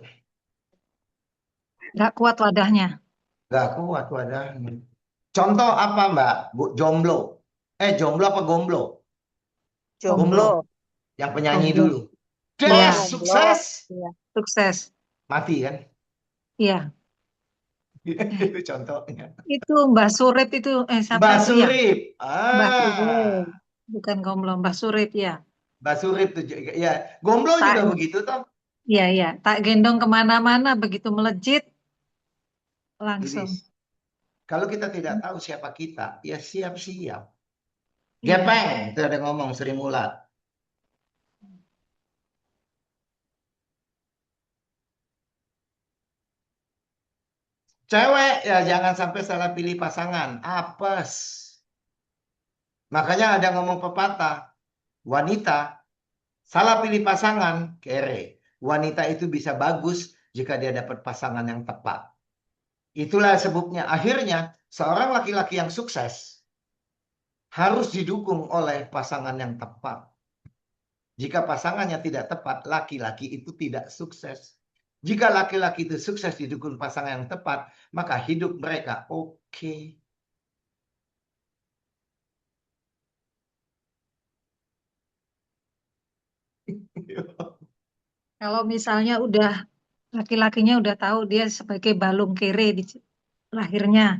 Nggak kuat wadahnya. Nggak kuat wadahnya. Contoh apa Mbak? Jomblo. Jomblo apa gomblo? Jomblo. Yang penyanyi Gomblo. dulu. Iya. Des, Jomblo. sukses. Iya. Sukses. Mati kan? Iya. Itu contohnya. Itu Mbah Surip itu, siapa Mbak itu ya? Surip. Mbah Surip. Bukan Gomblo, Mbah Surip ya. Mbak Surip tuh ya. Gomblo juga Tak, begitu toh. iya, iya. Tak gendong kemana-mana, begitu melejit, langsung. Idis. Kalau kita tidak tahu siapa kita, ya siap-siap. Iya. Gepeng, itu ada ngomong Sri Mulat. Cewek ya jangan sampai salah pilih pasangan. Apes. Makanya ada ngomong pepatah. Wanita salah pilih pasangan, kere. Wanita itu bisa bagus jika dia dapat pasangan yang tepat. Itulah sebabnya akhirnya seorang laki-laki yang sukses harus didukung oleh pasangan yang tepat. Jika pasangannya tidak tepat, laki-laki itu tidak sukses. Jika laki-laki itu sukses didukung pasangan yang tepat, maka hidup mereka oke. Kalau misalnya udah laki-lakinya udah tahu dia sebagai balung kere di lahirnya,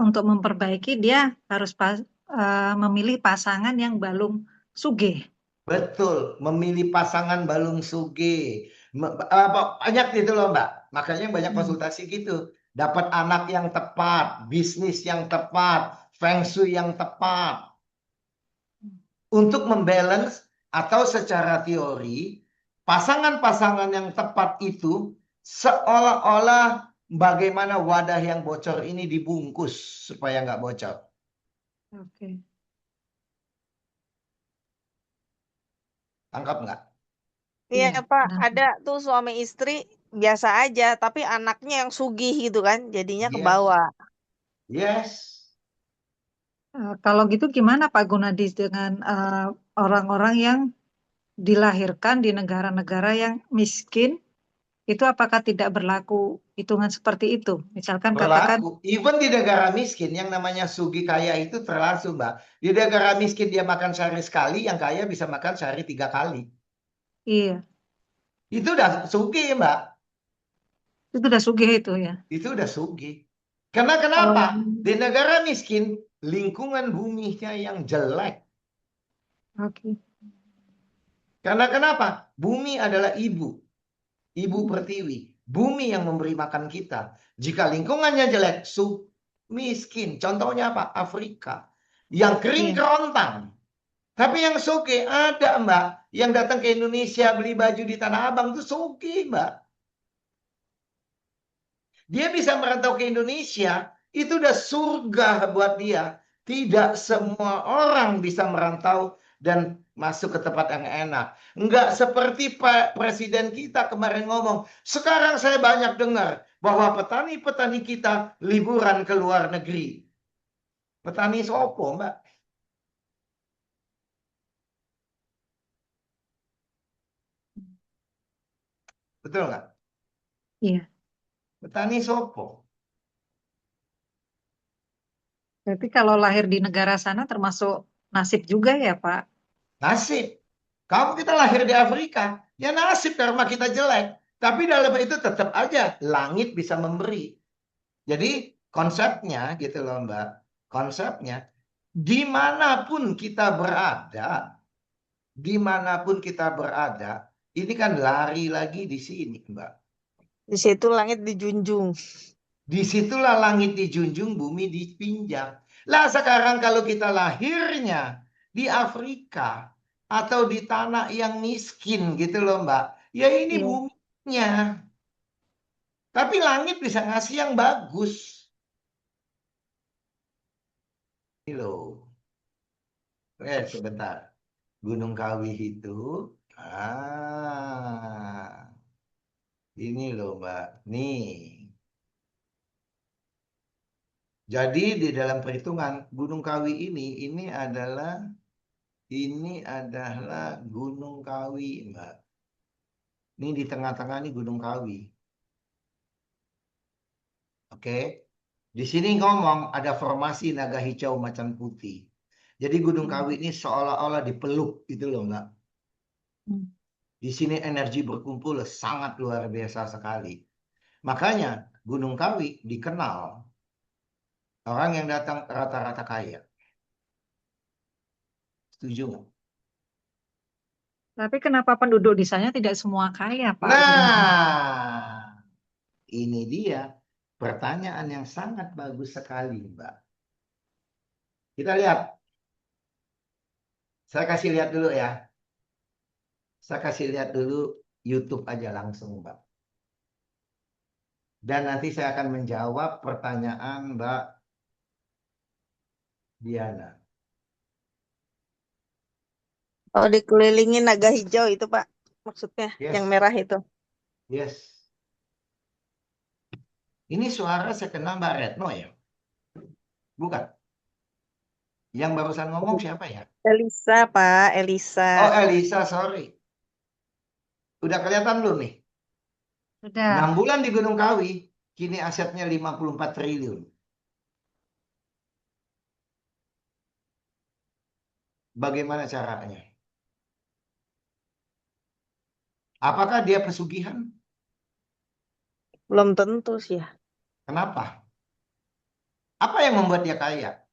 untuk memperbaiki dia harus memilih pasangan yang balung sugih. Betul, memilih pasangan balung suge. Banyak gitu loh, Mbak. Makanya banyak konsultasi gitu. Dapat anak yang tepat, bisnis yang tepat, feng shui yang tepat. Untuk membalance atau secara teori, pasangan-pasangan yang tepat itu seolah-olah bagaimana wadah yang bocor ini dibungkus supaya nggak bocor. Oke. Tangkap nggak? Iya Iya, Pak, benar. ada tuh suami istri biasa aja, tapi anaknya yang sugih gitu kan, jadinya ke Yes. bawah. Yes. Kalau gitu gimana Pak Gunadis dengan orang-orang yang dilahirkan di negara-negara yang miskin, itu apakah tidak berlaku hitungan seperti itu? Misalkan katakan, Berlaku. Even di negara miskin yang namanya sugi kaya itu terlalu, Mbak. Di negara miskin dia makan sehari sekali, yang kaya bisa makan sehari 3 kali. iya, Itu udah sugi, Mbak. itu udah sugih itu ya. Itu udah sugi. Karena kenapa? Di negara miskin, lingkungan buminya yang jelek. Oke. Karena kenapa? Bumi adalah ibu. Ibu pertiwi. Bumi yang memberi makan kita. Jika lingkungannya jelek, miskin. Contohnya apa? Afrika. Yang kering Iya. kerontang. Tapi yang soge ada, Mbak. Yang datang ke Indonesia beli baju di Tanah Abang itu soge, Mbak. Dia bisa merantau ke Indonesia, itu udah surga buat dia. Tidak semua orang bisa merantau dan masuk ke tempat yang enak. Enggak seperti Pak Presiden kita kemarin ngomong. Sekarang saya banyak dengar bahwa petani-petani kita liburan ke luar negeri. Petani sopo, Mbak? Betul nggak? Iya. Petani sopo. Berarti kalau lahir di negara sana termasuk nasib juga ya Pak? Nasib. Kalau kita lahir di Afrika, ya nasib karena kita jelek. Tapi dalam itu tetap aja langit bisa memberi. Jadi konsepnya gitu loh Mbak. Konsepnya dimanapun kita berada, ini kan lari lagi di sini Mbak. Di situ langit dijunjung. Disitulah langit dijunjung, bumi dipinjam. Lah sekarang kalau kita lahirnya di Afrika atau di tanah yang miskin gitu loh Mbak. Ya ini Iya. buminya. Tapi langit bisa ngasih yang bagus. Ini loh. Sebentar. Gunung Kawi itu. Ini loh Mbak. Nih. Jadi di dalam perhitungan Gunung Kawi ini adalah Gunung Kawi, Mbak. Ini di tengah-tengah ini Gunung Kawi. Oke. Di sini ngomong ada formasi naga hijau macan putih. Jadi Gunung Kawi ini seolah-olah dipeluk gitu loh, Mbak. Di sini energi berkumpul sangat luar biasa sekali. Makanya Gunung Kawi dikenal orang yang datang rata-rata kaya. Setuju nggak? Tapi kenapa penduduk di sana tidak semua kaya Pak Gunadis? Nah, ini dia pertanyaan yang sangat bagus sekali, Mbak. Kita lihat. Saya kasih lihat dulu ya. Saya kasih lihat dulu YouTube aja langsung, Mbak. Dan nanti saya akan menjawab pertanyaan Mbak Diana. Oh, dikelilingin naga hijau itu Pak, maksudnya yang Yes, merah itu. yes. Ini suara saya kenal Mbak Retno ya? Bukan. Yang barusan ngomong siapa ya? Elisa Pak, Elisa. Oh, Elisa, sorry. Udah kelihatan belum nih? Sudah. 6 bulan di Gunung Kawi, kini asetnya 54 triliun. Bagaimana caranya? Apakah dia pesugihan? Belum tentu sih ya. Kenapa? Apa yang membuat dia kaya?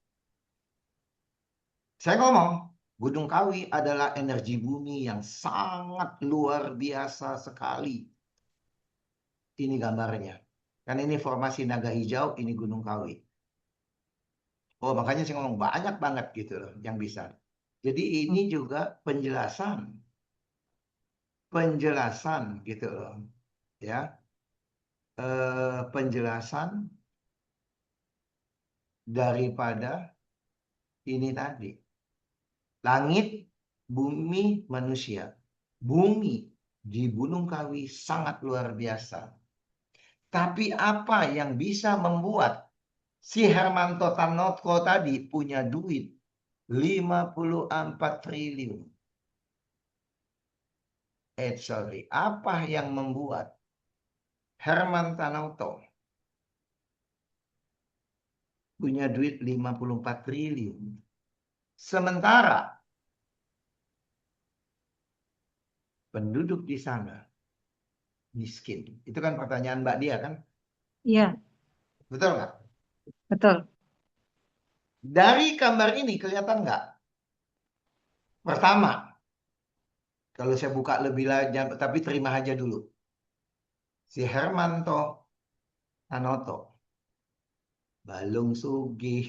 Saya ngomong, Gunung Kawi adalah energi bumi yang sangat luar biasa sekali. Ini gambarnya. Kan ini formasi naga hijau, ini Gunung Kawi. Oh, makanya saya ngomong banyak banget gitu loh yang bisa. Jadi ini juga penjelasan gitu loh. Ya, penjelasan daripada ini tadi. Langit, bumi, manusia. Bumi di Gunung Kawi sangat luar biasa. Tapi apa yang bisa membuat si Hermanto Tanotko tadi punya duit 54 triliun? Sorry. Apa yang membuat Herman Tanoto punya duit 54 triliun? Sementara penduduk di sana miskin. Itu kan pertanyaan Mbak Dia kan? Iya, Betul nggak? betul. Dari gambar ini kelihatan nggak? Pertama, kalau saya buka lebih lanjut, tapi terima aja dulu. Si Hermanto Tanoto, Balung Sugih.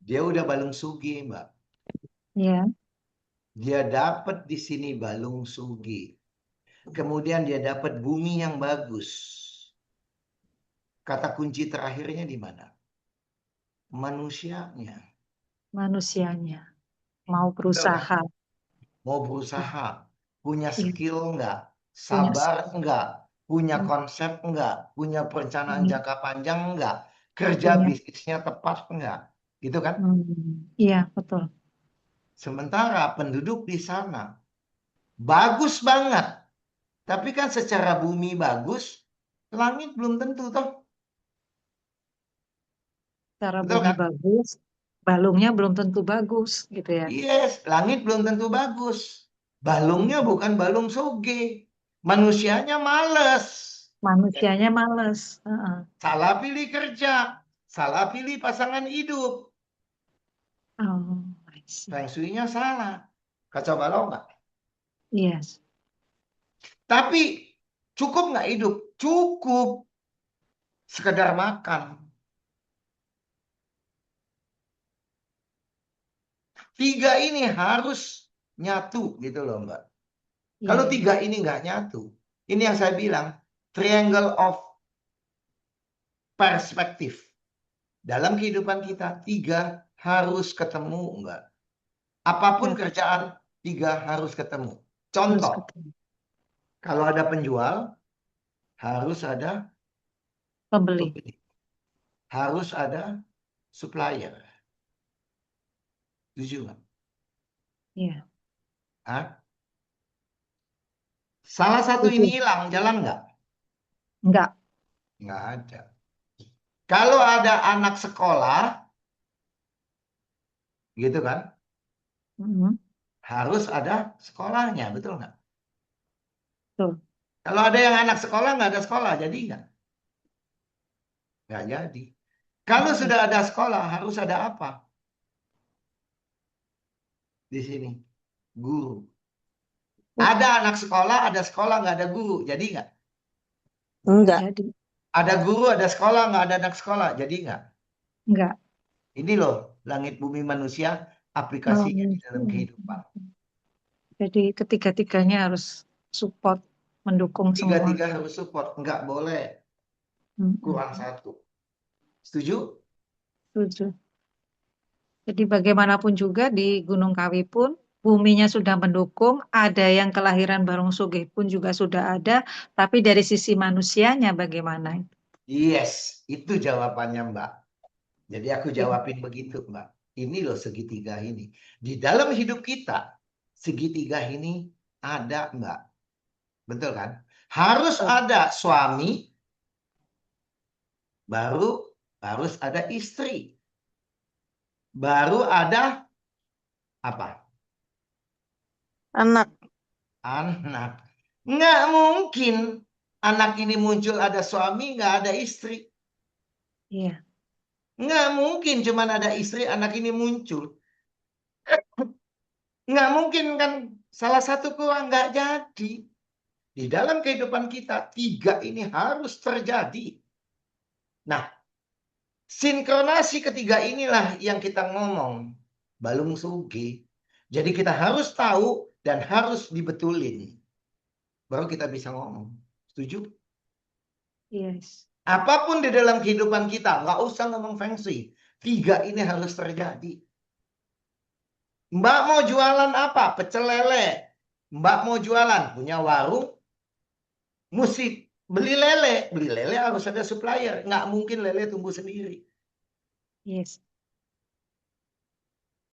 Dia udah Balung Sugih, Mbak. Iya, Dia dapat di sini Balung Sugih. Kemudian dia dapat bumi yang bagus. Kata kunci terakhirnya di mana? Manusianya. manusianya mau Betul kan? berusaha. Mau berusaha, punya Iya, skill enggak, punya sabar enggak, punya skill, konsep enggak, punya perencanaan punya, jangka panjang enggak, kerja punya. bisnisnya tepat enggak, gitu kan? Iya, betul. Sementara penduduk di sana bagus banget, tapi kan secara bumi bagus, langit belum tentu toh, Cara betul bumi kan? bagus, balungnya belum tentu bagus, gitu ya. Yes, langit belum tentu bagus, balungnya bukan balung soge, manusianya males. Manusianya males. Heeh. Salah pilih kerja, salah pilih pasangan hidup. Oh, I see. Feng Shui-nya salah. Kacau balau nggak? Yes. Tapi cukup nggak hidup? Cukup. Sekedar makan. Tiga ini harus nyatu gitu loh Mbak. Iya, Kalau iya. tiga ini nggak nyatu, ini yang saya bilang, triangle of perspektif. Dalam kehidupan kita, tiga harus ketemu Mbak. Apapun Ya, kerjaan, tiga harus ketemu. terus Contoh, ketemu. kalau ada penjual, harus ada Pembeli. pembeli. Harus ada supplier. Setuju nggak? Iya, Hah? Salah satu setuju. ini hilang, jalan nggak? Enggak. Nggak ada. Kalau ada anak sekolah, gitu kan, Mhm, harus ada sekolahnya, betul nggak? betul. Kalau ada yang anak sekolah, nggak ada sekolah, jadi nggak? Nggak jadi. Kalau Nggak sudah ada sekolah, harus ada apa? Di sini, guru. Ada anak sekolah, nggak ada guru, jadi nggak? Enggak. jadi. Ada guru, ada sekolah, nggak ada anak sekolah, jadi nggak? Enggak. Ini loh, langit bumi manusia, Oh, aplikasinya di dalam iya. kehidupan. Jadi ketiga-tiganya harus support, mendukung semua. Tiga-tiga harus support, nggak boleh kurang Mhm, satu. Setuju? setuju. Jadi bagaimanapun juga di Gunung Kawi pun buminya sudah mendukung, ada yang kelahiran Barong Sugih pun juga sudah ada, tapi dari sisi manusianya bagaimana? Yes, itu jawabannya Mbak. Jadi aku Iya, jawabin begitu Mbak. Ini loh segitiga ini. Di dalam hidup kita, segitiga ini ada Mbak. Betul kan? Harus betul. ada suami, baru harus ada istri. Baru ada Apa? Anak. Anak. Nggak mungkin anak ini muncul ada suami, nggak ada istri. Iya. Nggak mungkin cuman ada istri, anak ini muncul. Nggak mungkin kan salah satu keluar, nggak jadi. Di dalam kehidupan kita, 3 ini harus terjadi. Nah, sinkronasi ketiga inilah yang kita ngomong. Balung sugi. Jadi kita harus tahu dan harus dibetulin. Baru kita bisa ngomong. Setuju? Yes. Apapun di dalam kehidupan kita, nggak usah ngomong feng shui. 3 ini harus terjadi. Mbak mau jualan apa? Pecel lele. Mbak mau jualan, punya warung, mesti beli lele. Beli lele harus ada supplier. Nggak mungkin lele tumbuh sendiri. Yes.